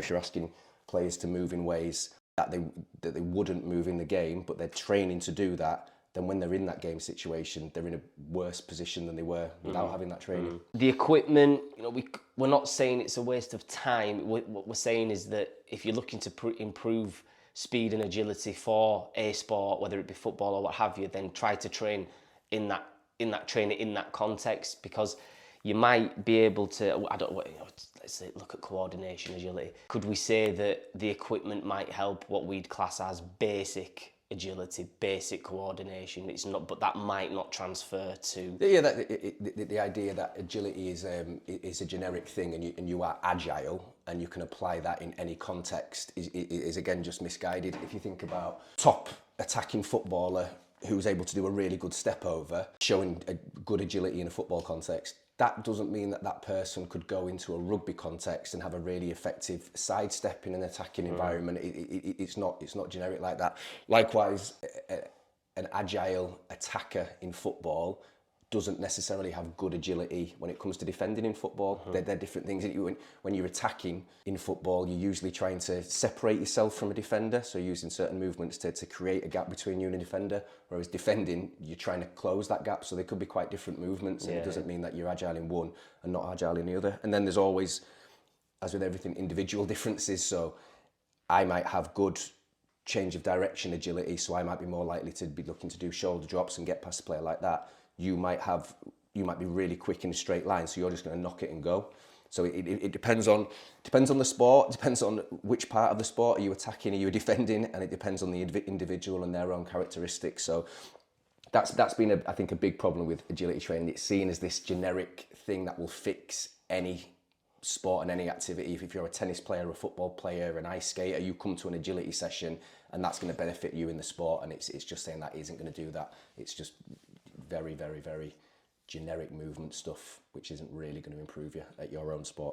If you're asking players to move in ways that they wouldn't move in the game, but they're training to do that, then when they're in that game situation, they're in a worse position than they were without having that training. The equipment, we're not saying it's a waste of time. What we're saying is that if you're looking to improve speed and agility for a sport, whether it be football or what have you, then try to train in that context, because you might be able to, let's say, look at coordination, agility. Could we say that the equipment might help what we'd class as basic agility, basic coordination? It's not, but that might not transfer to. Yeah, the idea that agility is a generic thing, and you are agile, and you can apply that in any context is again just misguided. If you think about top attacking footballer who's able to do a really good step over, showing a good agility in a football context, that doesn't mean that that person could go into a rugby context and have a really effective sidestep in an attacking environment. It's not generic like that. Likewise, an agile attacker in football doesn't necessarily have good agility when it comes to defending in football. They're different things. When you're attacking in football, you're usually trying to separate yourself from a defender, so using certain movements to create a gap between you and a defender, whereas defending, you're trying to close that gap, so they could be quite different movements, and it doesn't mean that you're agile in one and not agile in the other. And then there's always, as with everything, individual differences. So I might have good change of direction agility, so I might be more likely to be looking to do shoulder drops and get past a player like that. You might be really quick in a straight line, so you're just going to knock it and go. So it depends on the sport, depends on which part of the sport are you attacking, are you defending, and it depends on the individual and their own characteristics. So that's been I think a big problem with agility training. It's seen as this generic thing that will fix any sport and any activity. If you're a tennis player, a football player, an ice skater, you come to an agility session and that's going to benefit you in the sport, and it's just saying that isn't going to do that. It's just very, very, very generic movement stuff, which isn't really going to improve you at your own sport.